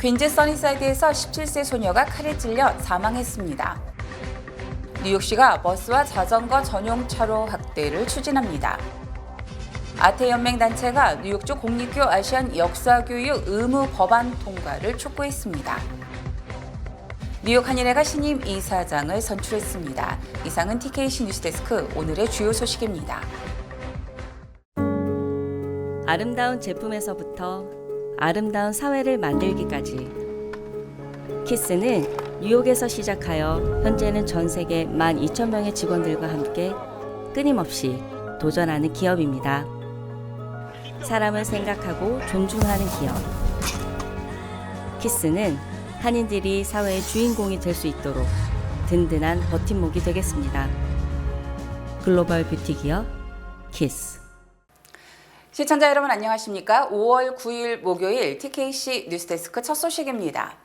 퀸즈 써니사이드에서 17세 소녀가 칼에 찔려 사망했습니다. 뉴욕시가 버스와 자전거 전용 차로 확대를 추진합니다. 아태연맹단체가 뉴욕주 공립교 아시안 역사교육 의무 법안 통과를 촉구했습니다. 뉴욕 한인회가 신임 이사장을 선출했습니다. 이상은 TKC 뉴스데스크 오늘의 주요 소식입니다. 아름다운 제품에서부터 아름다운 사회를 만들기까지 키스는 뉴욕에서 시작하여 현재는 전 세계 12,000명의 직원들과 함께 끊임없이 도전하는 기업입니다. 사람을 생각하고 존중하는 기업. 키스는 한인들이 사회의 주인공이 될 수 있도록 든든한 버팀목이 되겠습니다. 글로벌 뷰티 기업 키스. 시청자 여러분 안녕하십니까? 5월 9일 목요일 TKC 뉴스데스크 첫 소식입니다.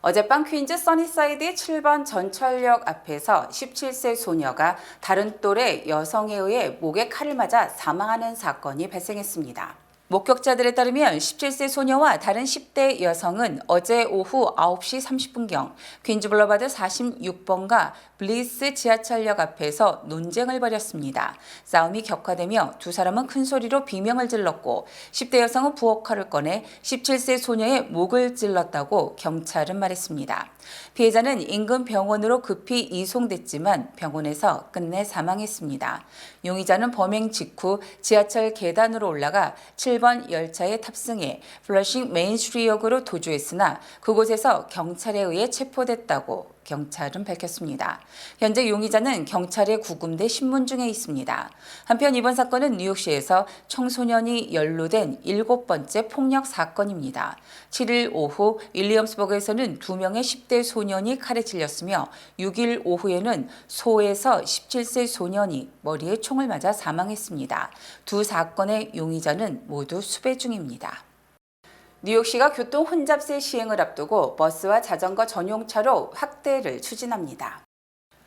어젯밤 퀸즈 써니사이드 7번 전철역 앞에서 17세 소녀가 다른 또래 여성에 의해 목에 칼을 맞아 사망하는 사건이 발생했습니다. 목격자들에 따르면 17세 소녀와 다른 10대 여성은 어제 오후 9시 30분경 퀸즈 블러바드 46번가 블리스 지하철역 앞에서 논쟁을 벌였습니다. 싸움이 격화되며 두 사람은 큰 소리로 비명을 질렀고 10대 여성은 부엌칼을 꺼내 17세 소녀의 목을 찔렀다고 경찰은 말했습니다. 피해자는 인근 병원으로 급히 이송됐지만 병원에서 끝내 사망했습니다. 용의자는 범행 직후 지하철 계단으로 올라가 7번 열차에 탑승해 플러싱 메인스트리트역으로 도주했으나 그곳에서 경찰에 의해 체포됐다고 경찰은 밝혔습니다. 현재 용의자는 경찰에 구금돼 신문 중에 있습니다. 한편 이번 사건은 뉴욕시에서 청소년이 연루된 7번째 폭력 사건입니다. 7일 오후 윌리엄스버그에서는 2명의 10대 소년이 칼에 찔렸으며 6일 오후에는 소에서 17세 소년이 머리에 총을 맞아 사망했습니다. 두 사건의 용의자는 모두 수배 중입니다. 뉴욕시가 교통 혼잡세 시행을 앞두고 버스와 자전거 전용차로 확대를 추진합니다.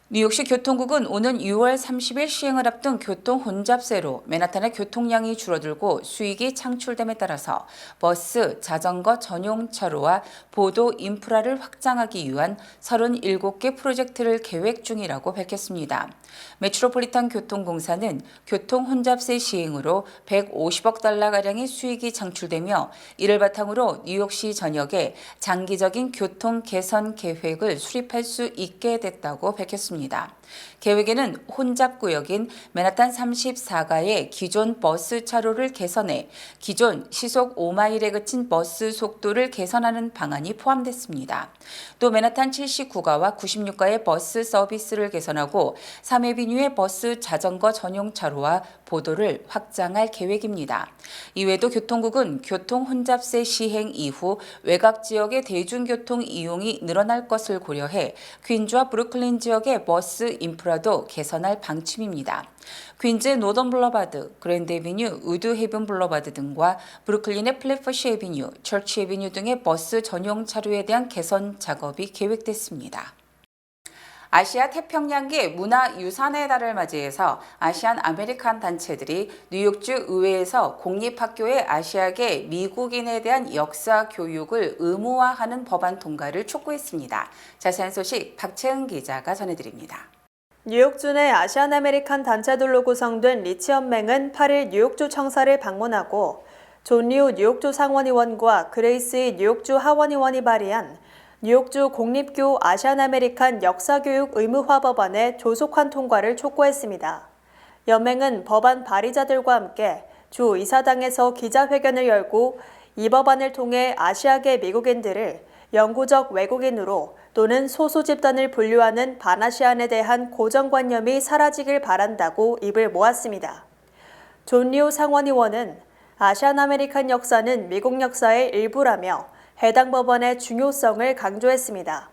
뉴욕시 교통국은 오는 6월 30일 시행을 앞둔 교통 혼잡세로 맨하탄의 교통량이 줄어들고 수익이 창출됨에 따라서 버스, 자전거 전용차로와 보도 인프라를 확장하기 위한 37개 프로젝트를 계획 중이라고 밝혔습니다. 메트로폴리탄 교통공사는 교통 혼잡세 시행으로 150억 달러가량의 수익이 창출되며 이를 바탕으로 뉴욕시 전역에 장기적인 교통 개선 계획을 수립할 수 있게 됐다고 밝혔습니다. 계획에는 혼잡구역인 맨하탄 34가의 기존 버스 차로를 개선해 기존 시속 5마일에 그친 버스 속도를 개선하는 방안이 포함됐습니다. 또 맨하탄 79가와 96가의 버스 서비스를 개선하고 3회비뉴의 버스 자전거 전용 차로와 보도를 확장할 계획입니다. 이외에도 교통국은 교통 혼잡세 시행 이후 외곽 지역의 대중교통 이용이 늘어날 것을 고려해 퀸즈와 브루클린 지역의 버스 인프라도 개선할 방침입니다. 퀸즈 노던 블러바드, 그랜드 애비뉴, 우드 헤븐 블러바드 등과 브루클린의 플랫퍼시 애비뉴, 처치 애비뉴 등의 버스 전용 차로에 대한 개선 작업이 계획됐습니다. 아시아 태평양계 문화유산의 달을 맞이해서 아시안 아메리칸 단체들이 뉴욕주 의회에서 공립학교의 아시아계 미국인에 대한 역사 교육을 의무화하는 법안 통과를 촉구했습니다. 자세한 소식 박채은 기자가 전해드립니다. 뉴욕주 내 아시안 아메리칸 단체들로 구성된 리치연맹은 8일 뉴욕주 청사를 방문하고 존 리우 뉴욕주 상원의원과 그레이스 뉴욕주 하원의원이 발의한 뉴욕주 공립교 아시안 아메리칸 역사교육 의무화 법안의 조속한 통과를 촉구했습니다. 연맹은 법안 발의자들과 함께 주 이사당에서 기자회견을 열고 이 법안을 통해 아시아계 미국인들을 영구적 외국인으로 또는 소수 집단을 분류하는 반아시안에 대한 고정관념이 사라지길 바란다고 입을 모았습니다. 존 리우 상원의원은 아시안 아메리칸 역사는 미국 역사의 일부라며 해당 법안의 중요성을 강조했습니다.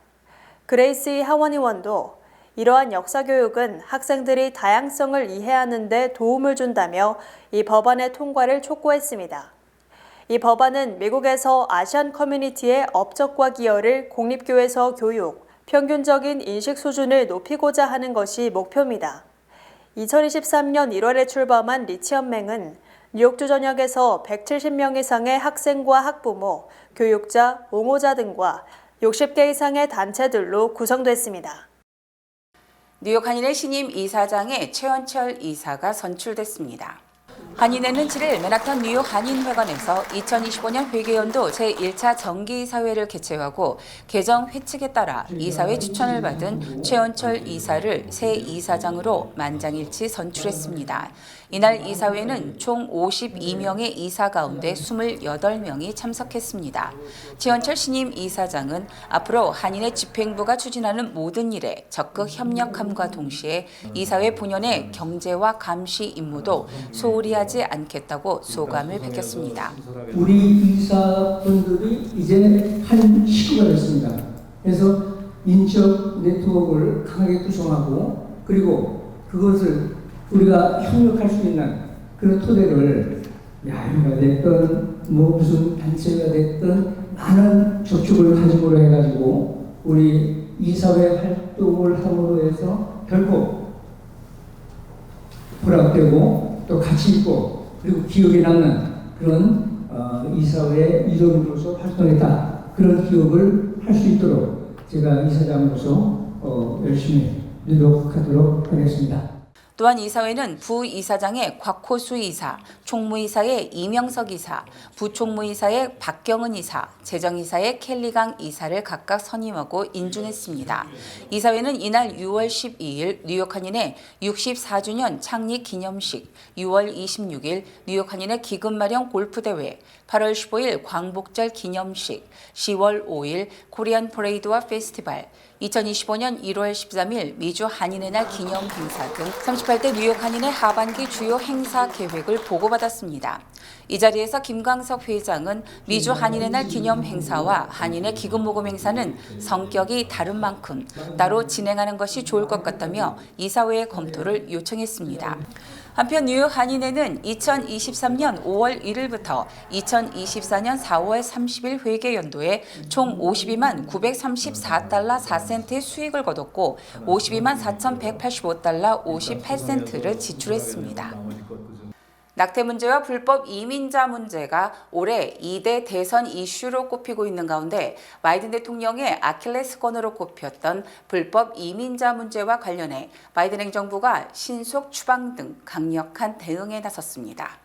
그레이스 하원의원도 이러한 역사교육은 학생들이 다양성을 이해하는 데 도움을 준다며 이 법안의 통과를 촉구했습니다. 이 법안은 미국에서 아시안 커뮤니티의 업적과 기여를 공립교에서 교육, 평균적인 인식 수준을 높이고자 하는 것이 목표입니다. 2023년 1월에 출범한 리치연맹은 뉴욕주 전역에서 170명 이상의 학생과 학부모, 교육자, 옹호자 등과 60개 이상의 단체들로 구성됐습니다. 뉴욕 한인회 신임 이사장에 최원철 이사가 선출됐습니다. 한인회는 7일 맨하탄 뉴욕 한인회관에서 2025년 회계연도 제1차 정기이사회를 개최하고 개정 회칙에 따라 이사회 추천을 받은 최원철 이사를 새 이사장으로 만장일치 선출했습니다. 이날 이사회는 총 52명의 이사 가운데 28명이 참석했습니다. 최원철 신임 이사장은 앞으로 한인회 집행부가 추진하는 모든 일에 적극 협력함과 동시에 이사회 본연의 경제와 감시 임무도 소홀히 하지 않겠다고 소감을 밝혔습니다. 우리 이사분들이 이제 한 식구가 됐습니다. 그래서 인적 네트워크를 강하게 구성하고 그리고 그것을 우리가 협력할 수 있는 그런 토대를 야유가 됐든 뭐 무슨 단체가 됐든 많은 저축을 가지고 해가지고 우리 이사회 활동을 함으로 해서 결국 보람되고 또 가치 있고 그리고 기억에 남는 그런 이사회 이론으로서 활동했다. 그런 기억을 할 수 있도록 제가 이사장으로서 열심히 노력하도록 하겠습니다. 또한 이사회는 부이사장의 곽호수 이사, 총무이사의 이명석 이사, 부총무이사의 박경은 이사, 재정이사의 켈리강 이사를 각각 선임하고 인준했습니다. 이사회는 이날 6월 12일 뉴욕 한인회 64주년 창립 기념식, 6월 26일 뉴욕 한인회 기금 마련 골프대회, 8월 15일 광복절 기념식, 10월 5일 코리안 퍼레이드와 페스티벌, 2025년 1월 13일 미주 한인의 날 기념 행사 등 38대 뉴욕 한인회 하반기 주요 행사 계획을 보고받았습니다. 이 자리에서 김광석 회장은 미주 한인의 날 기념 행사와 한인회 기금 모금 행사는 성격이 다른 만큼 따로 진행하는 것이 좋을 것 같다며 이사회의 검토를 요청했습니다. 한편 뉴욕 한인회는 2023년 5월 1일부터 2024년 4월 30일 회계연도에 총 52만 934달러 4센트의 수익을 거뒀고 52만 4,185달러 58센트를 지출했습니다. 낙태 문제와 불법 이민자 문제가 올해 2대 대선 이슈로 꼽히고 있는 가운데 바이든 대통령의 아킬레스건으로 꼽혔던 불법 이민자 문제와 관련해 바이든 행정부가 신속 추방 등 강력한 대응에 나섰습니다.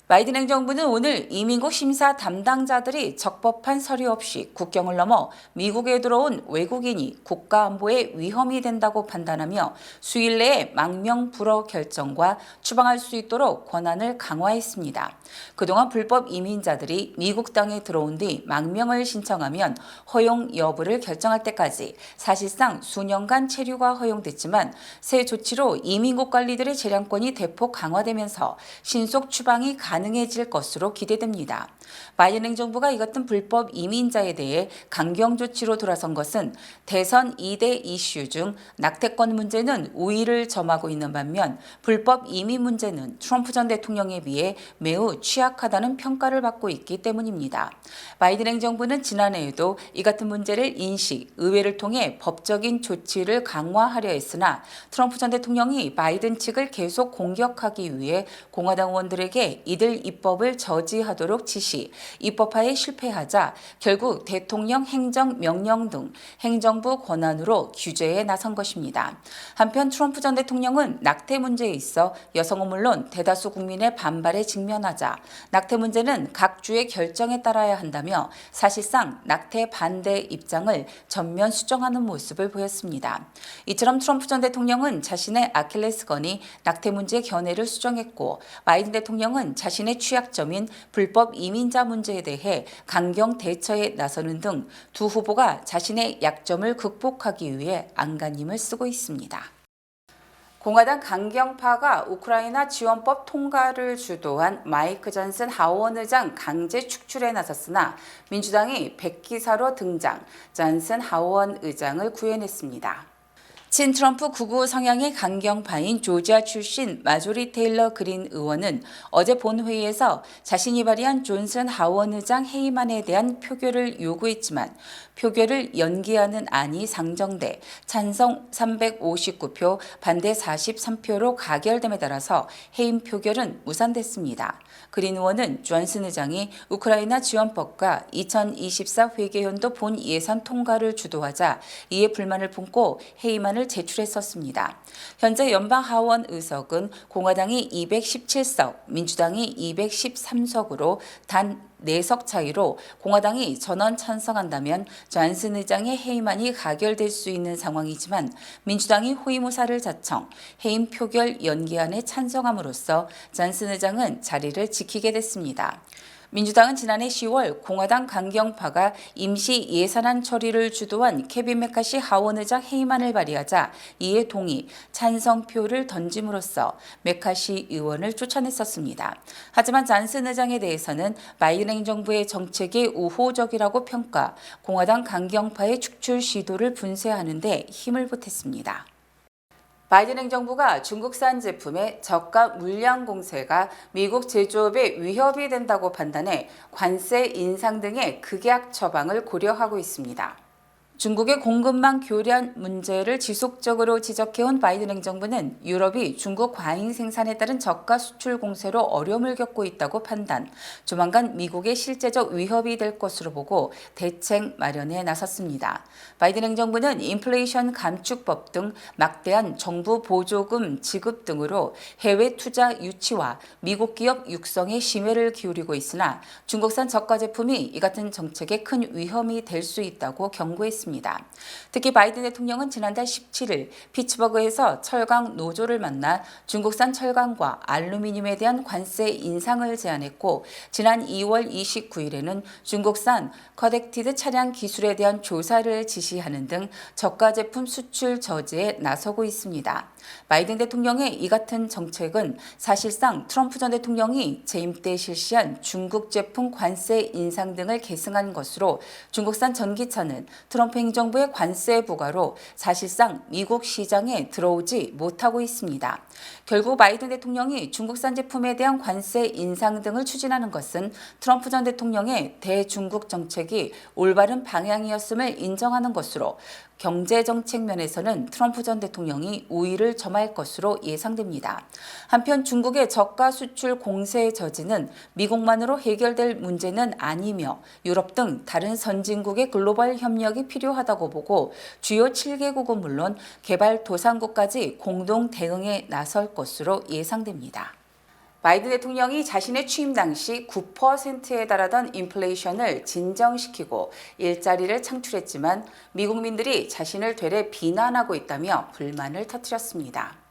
바이든 행정부는 오늘 이민국 심사 담당자들이 적법한 서류 없이 국경을 넘어 미국에 들어온 외국인이 국가 안보에 위험이 된다고 판단하며 수일 내에 망명 불허 결정과 추방할 수 있도록 권한을 강화했습니다. 그동안 불법 이민자들이 미국 땅에 들어온 뒤 망명을 신청하면 허용 여부를 결정할 때까지 사실상 수년간 체류가 허용됐지만 새 조치로 이민국 관리들의 재량권이 대폭 강화되면서 신속 추방이 가능해질 것으로 기대됩니다. 바이든 행정부가 이 같은 불법 이민자에 대해 강경 조치로 돌아선 것은 대선 2대 이슈 중 낙태권 문제는 우위를 점하고 있는 반면 불법 이민 문제는 트럼프 전 대통령에 비해 매우 취약하다는 평가를 받고 있기 때문입니다. 바이든 행정부는 지난해에도 이 같은 문제를 인식, 의회를 통해 법적인 조치를 강화하려 했으나 트럼프 전 대통령이 바이든 측을 계속 공격하기 위해 공화당 의원들에게 이들 입법을 저지하도록 지시, 입법화에 실패하자 결국 대통령 행정명령 등 행정부 권한으로 규제에 나선 것입니다. 한편 트럼프 전 대통령은 낙태 문제에 있어 여성은 물론 대다수 국민의 반발에 직면하자 낙태 문제는 각 주의 결정에 따라야 한다며 사실상 낙태 반대 입장을 전면 수정하는 모습을 보였습니다. 이처럼 트럼프 전 대통령은 자신의 아킬레스건이 낙태 문제의 견해를 수정했고 바이든 대통령은 자신의 취약점인 불법 이민자 문제에 대해 강경 대처에 나서는 등 두 후보가 자신의 약점을 극복하기 위해 안간힘을 쓰고 있습니다. 공화당 강경파가 우크라이나 지원법 통과를 주도한 마이크 존슨 하원 의장 강제 축출에 나섰으나 민주당이 백기사로 등장, 존슨 하원 의장을 구해냈습니다. 친트럼프 극우 성향의 강경파인 조지아 출신 마조리 테일러 그린 의원은 어제 본회의에서 자신이 발의한 존슨 하원 의장 해임안에 대한 표결을 요구했지만 표결을 연기하는 안이 상정돼 찬성 359표, 반대 43표로 가결됨에 따라서 해임 표결은 무산됐습니다. 그린 의원은 존슨 의장이 우크라이나 지원법과 2024 회계연도 본 예산 통과를 주도하자 이에 불만을 품고 해임안을 제출했었습니다. 현재 연방 하원 의석은 공화당이 217석, 민주당이 213석으로 단 4석 차이로 공화당이 전원 찬성한다면 존슨 의장의 해임안이 가결될 수 있는 상황이지만 민주당이 호위무사를 자청, 해임 표결 연기안에 찬성함으로써 존슨 의장은 자리를 지키게 됐습니다. 민주당은 지난해 10월 공화당 강경파가 임시 예산안 처리를 주도한 케빈 메카시 하원 의장 해임안을 발의하자 이에 동의, 찬성표를 던짐으로써 메카시 의원을 쫓아냈었습니다. 하지만 존슨 의장에 대해서는 바이든 행정부의 정책이 우호적이라고 평가, 공화당 강경파의 축출 시도를 분쇄하는 데 힘을 보탰습니다. 바이든 행정부가 중국산 제품의 저가 물량 공세가 미국 제조업에 위협이 된다고 판단해 관세 인상 등의 극약 처방을 고려하고 있습니다. 중국의 공급망 교란 문제를 지속적으로 지적해온 바이든 행정부는 유럽이 중국 과잉 생산에 따른 저가 수출 공세로 어려움을 겪고 있다고 판단, 조만간 미국의 실제적 위협이 될 것으로 보고 대책 마련에 나섰습니다. 바이든 행정부는 인플레이션 감축법 등 막대한 정부 보조금 지급 등으로 해외 투자 유치와 미국 기업 육성에 심혈을 기울이고 있으나 중국산 저가 제품이 이 같은 정책에 큰 위험이 될 수 있다고 경고했습니다. 특히 바이든 대통령은 지난달 17일 피츠버그에서 철강 노조를 만나 중국산 철강과 알루미늄에 대한 관세 인상을 제안했고 지난 2월 29일에는 중국산 커넥티드 차량 기술에 대한 조사를 지시하는 등 저가 제품 수출 저지에 나서고 있습니다. 바이든 대통령의 이 같은 정책은 사실상 트럼프 전 대통령이 재임 때 실시한 중국 제품 관세 인상 등을 계승한 것으로 중국산 전기차는 트럼프 행정부의 관세 부과로 사실상 미국 시장에 들어오지 못하고 있습니다. 결국 바이든 대통령이 중국산 제품에 대한 관세 인상 등을 추진하는 것은 트럼프 전 대통령의 대중국 정책이 올바른 방향이었음을 인정하는 것으로 경제정책 면에서는 트럼프 전 대통령이 우위를 점할 것으로 예상됩니다. 한편 중국의 저가 수출 공세 저지는 미국만으로 해결될 문제는 아니며 유럽 등 다른 선진국의 글로벌 협력이 필요하다고 보고 주요 7개국은 물론 개발도상국까지 공동 대응에 나설 것으로 예상됩니다. 바이든 대통령이 자신의 취임 당시 9%에 달하던 인플레이션을 진정시키고 일자리를 창출했지만 미국민들이 자신을 되레 비난하고 있다며 불만을 터뜨렸습니다.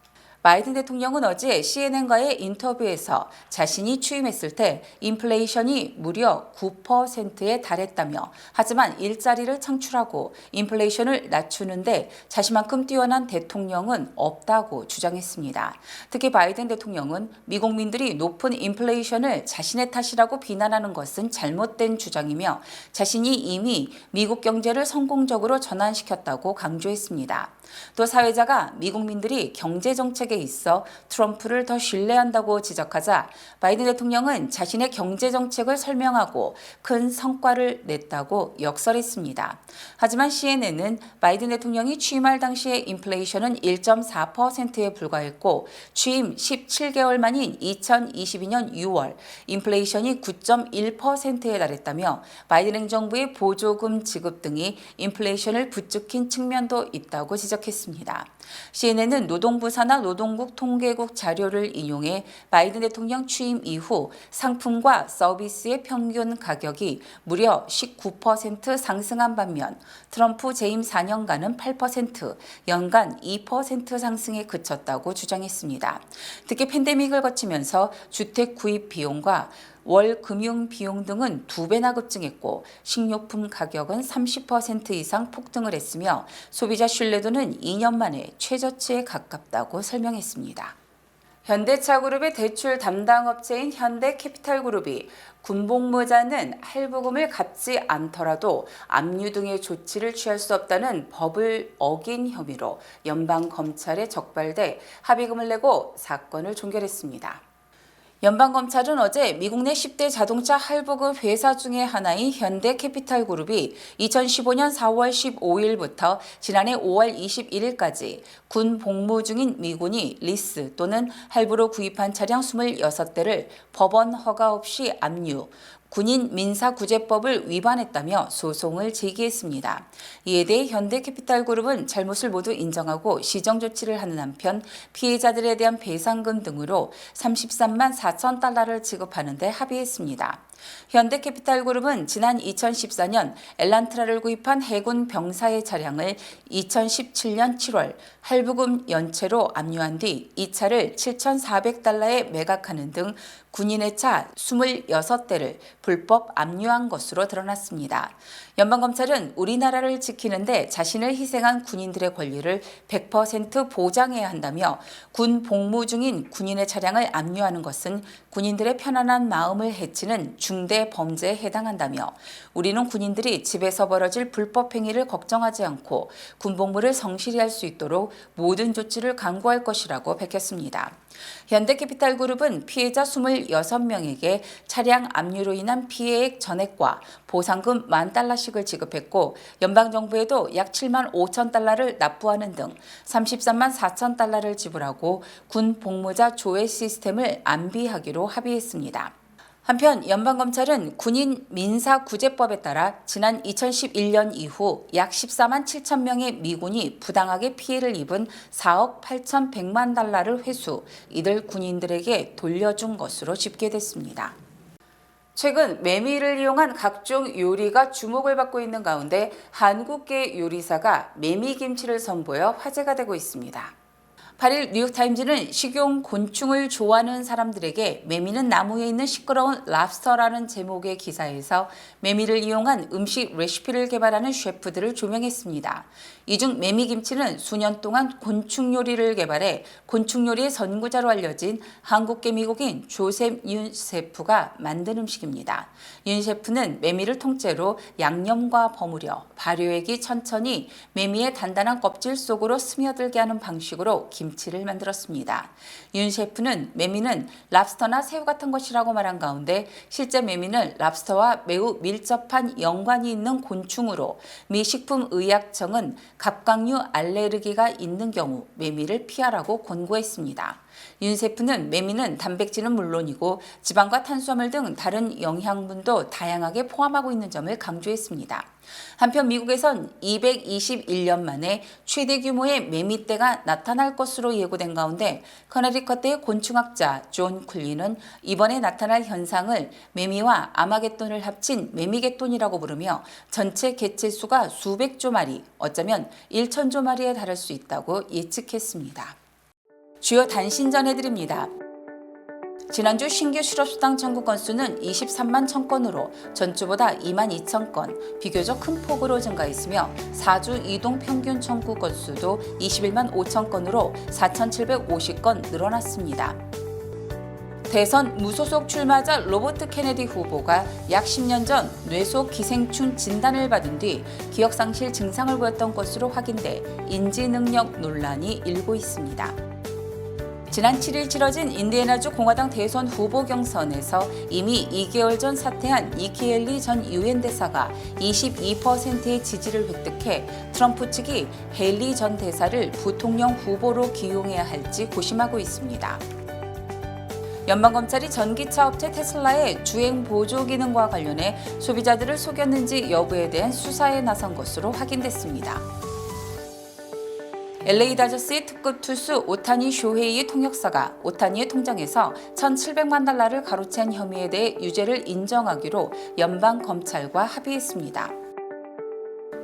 바이든 대통령은 어제 CNN과의 인터뷰에서 자신이 취임했을 때 인플레이션이 무려 9%에 달했다며 하지만 일자리를 창출하고 인플레이션을 낮추는데 자신만큼 뛰어난 대통령은 없다고 주장했습니다. 특히 바이든 대통령은 미국민들이 높은 인플레이션을 자신의 탓이라고 비난하는 것은 잘못된 주장이며 자신이 이미 미국 경제를 성공적으로 전환시켰다고 강조했습니다. 또 사회자가 미국민들이 경제정책에 있어 트럼프를 더 신뢰한다고 지적하자 바이든 대통령은 자신의 경제정책을 설명하고 큰 성과를 냈다고 역설했습니다. 하지만 CNN은 바이든 대통령이 취임할 당시의 인플레이션은 1.4%에 불과했고 취임 17개월 만인 2022년 6월 인플레이션이 9.1%에 달했다며 바이든 행정부의 보조금 지급 등이 인플레이션을 부추긴 측면도 있다고 지적했습니다. CNN은 노동부 산하 노동국 통계국 자료를 인용해 바이든 대통령 취임 이후 상품과 서비스의 평균 가격이 무려 19% 상승한 반면 트럼프 재임 4년간은 8%, 연간 2% 상승에 그쳤다고 주장했습니다. 특히 팬데믹을 거치면서 주택 구입 비용과 월 금융 비용 등은 2배나 급증했고 식료품 가격은 30% 이상 폭등을 했으며 소비자 신뢰도는 2년 만에 최저치에 가깝다고 설명했습니다. 현대차그룹의 대출 담당 업체인 현대캐피탈그룹이 군복무자는 할부금을 갚지 않더라도 압류 등의 조치를 취할 수 없다는 법을 어긴 혐의로 연방검찰에 적발돼 합의금을 내고 사건을 종결했습니다. 연방검찰은 어제 미국 내 10대 자동차 할부금 회사 중의 하나인 현대캐피탈그룹이 2015년 4월 15일부터 지난해 5월 21일까지 군 복무 중인 미군이 리스 또는 할부로 구입한 차량 26대를 법원 허가 없이 압류, 군인 민사구제법을 위반했다며 소송을 제기했습니다. 이에 대해 현대캐피탈그룹은 잘못을 모두 인정하고 시정조치를 하는 한편 피해자들에 대한 배상금 등으로 33만 4천 달러를 지급하는 데 합의했습니다. 현대캐피탈그룹은 지난 2014년 엘란트라를 구입한 해군 병사의 차량을 2017년 7월 할부금 연체로 압류한 뒤 이 차를 7,400달러에 매각하는 등 군인의 차 26대를 불법 압류한 것으로 드러났습니다. 연방검찰은 우리나라를 지키는데 자신을 희생한 군인들의 권리를 100% 보장해야 한다며 군 복무 중인 군인의 차량을 압류하는 것은 군인들의 편안한 마음을 해치는 중대 범죄에 해당한다며 우리는 군인들이 집에서 벌어질 불법 행위를 걱정하지 않고 군복무를 성실히 할 수 있도록 모든 조치를 강구할 것이라고 밝혔습니다. 현대캐피탈그룹은 피해자 26명에게 차량 압류로 인한 피해액 전액과 보상금 $10,000씩을 지급했고 연방정부에도 약 7만 5천 달러를 납부하는 등 33만 4천 달러를 지불하고 군 복무자 조회 시스템을 안비하기로 합의했습니다. 한편 연방검찰은 군인 민사구제법에 따라 지난 2011년 이후 약 14만 7천 명의 미군이 부당하게 피해를 입은 4억 8,100만 달러를 회수, 이들 군인들에게 돌려준 것으로 집계됐습니다. 최근 메밀을 이용한 각종 요리가 주목을 받고 있는 가운데 한국계 요리사가 메밀김치를 선보여 화제가 되고 있습니다. 8일 뉴욕타임즈는 식용 곤충을 좋아하는 사람들에게 메밀은 나무에 있는 시끄러운 랍스터라는 제목의 기사에서 메밀을 이용한 음식 레시피를 개발하는 셰프들을 조명했습니다. 이 중 메밀김치는 수년 동안 곤충 요리를 개발해 곤충 요리의 선구자로 알려진 한국계 미국인 조셉 윤 셰프가 만든 음식입니다. 윤 셰프는 메밀을 통째로 양념과 버무려 발효액이 천천히 메밀의 단단한 껍질 속으로 스며들게 하는 방식으로 김치를 만들었습니다. 윤 셰프는 메밀은 랍스터나 새우 같은 것이라고 말한 가운데 실제 메밀은 랍스터와 매우 밀접한 연관이 있는 곤충으로 미 식품의약청은 갑각류 알레르기가 있는 경우 메밀을 피하라고 권고했습니다. 윤 셰프는 메밀은 단백질은 물론이고 지방과 탄수화물 등 다른 영양분도 다양하게 포함하고 있는 점을 강조했습니다. 한편 미국에선 221년 만에 최대 규모의 메밀대가 나타날 것으로 예고된 가운데 커네디컷대의 곤충학자 존 쿨리는 이번에 나타날 현상을 매미와 아마겟돈을 합친 매미겟돈이라고 부르며 전체 개체수가 수백조 마리, 어쩌면 1,000조 마리에 달할 수 있다고 예측했습니다. 주요 단신 전해드립니다. 지난주 신규 실업수당 청구 건수는 23만 1,000건으로 전주보다 2만 2천 건, 비교적 큰 폭으로 증가했으며 4주 이동 평균 청구 건수도 21만 5천 건으로 4,750건 늘어났습니다. 대선 무소속 출마자 로버트 케네디 후보가 약 10년 전 뇌속 기생충 진단을 받은 뒤 기억상실 증상을 보였던 것으로 확인돼 인지능력 논란이 일고 있습니다. 지난 7일 치러진 인디애나주 공화당 대선 후보 경선에서 이미 2개월 전 사퇴한 니키 헬리 전 유엔 대사가 22%의 지지를 획득해 트럼프 측이 헬리 전 대사를 부통령 후보로 기용해야 할지 고심하고 있습니다. 연방검찰이 전기차 업체 테슬라의 주행 보조 기능과 관련해 소비자들을 속였는지 여부에 대한 수사에 나선 것으로 확인됐습니다. LA 다저스의 특급 투수 오타니 쇼헤이의 통역사가 오타니의 통장에서 1,700만 달러를 가로챈 혐의에 대해 유죄를 인정하기로 연방검찰과 합의했습니다.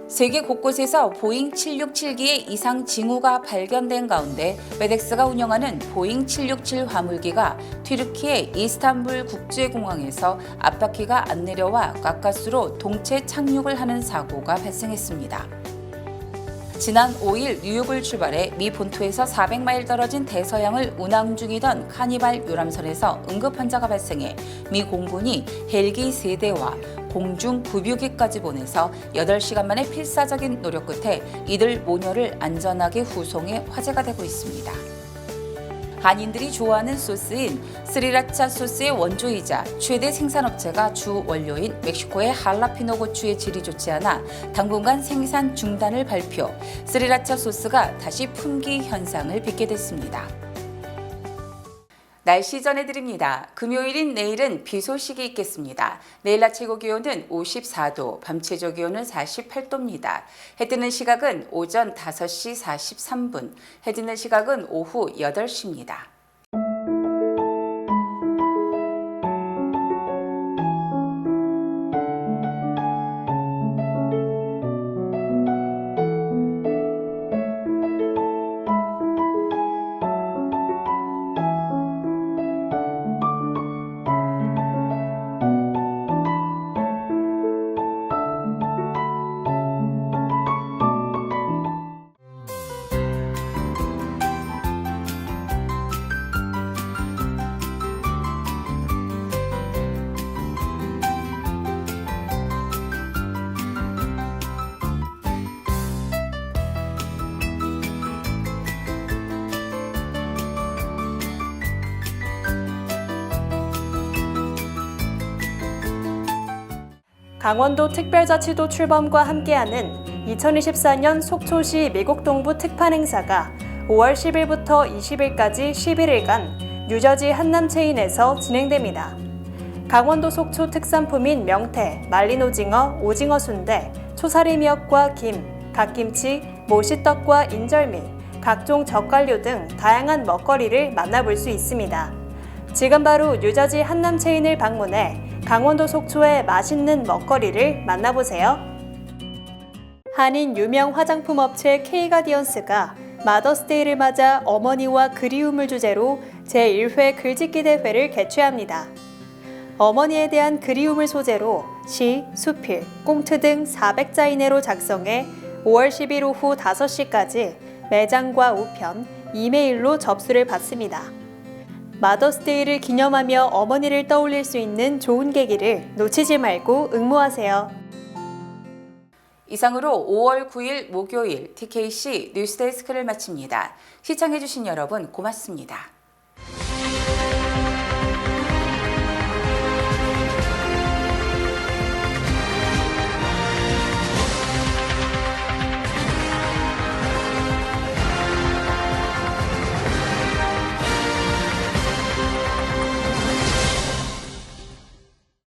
세계 곳곳에서 보잉 767기의 이상 징후가 발견된 가운데 페덱스가 운영하는 보잉 767 화물기가 튀르키예 이스탄불 국제공항에서 앞바퀴가 안 내려와 가까스로 동체 착륙을 하는 사고가 발생했습니다. 지난 5일 뉴욕을 출발해 미 본토에서 400마일 떨어진 대서양을 운항 중이던 카니발 유람선에서 응급 환자가 발생해 미 공군이 헬기 3대와 공중 급유기까지 보내서 8시간 만에 필사적인 노력 끝에 이들 모녀를 안전하게 후송해 화제가 되고 있습니다. 한인들이 좋아하는 소스인 스리라차 소스의 원조이자 최대 생산업체가 주 원료인 멕시코의 할라피노 고추의 질이 좋지 않아 당분간 생산 중단을 발표, 스리라차 소스가 다시 품귀 현상을 빚게 됐습니다. 날씨 전해드립니다. 금요일인 내일은 비 소식이 있겠습니다. 내일 낮 최고 기온은 54도, 밤 최저 기온은 48도입니다. 해 뜨는 시각은 오전 5시 43분, 해 지는 시각은 오후 8시입니다. 강원도 특별자치도 출범과 함께하는 2024년 속초시 미곡동부 특판 행사가 5월 10일부터 20일까지 11일간 뉴저지 한남체인에서 진행됩니다. 강원도 속초 특산품인 명태, 말린 오징어, 오징어 순대, 초사리 미역과 김, 갓김치, 모시떡과 인절미, 각종 젓갈류 등 다양한 먹거리를 만나볼 수 있습니다. 지금 바로 뉴저지 한남체인을 방문해 강원도 속초의 맛있는 먹거리를 만나보세요. 한인 유명 화장품 업체 K가디언스가 마더스데이를 맞아 어머니와 그리움을 주제로 제1회 글짓기 대회를 개최합니다. 어머니에 대한 그리움을 소재로 시, 수필, 꽁트 등 400자 이내로 작성해 5월 10일 오후 5시까지 매장과 우편, 이메일로 접수를 받습니다. 마더스데이를 기념하며 어머니를 떠올릴 수 있는 좋은 계기를 놓치지 말고 응모하세요. 이상으로 5월 9일 목요일 TKC 뉴스데스크를 마칩니다. 시청해주신 여러분 고맙습니다.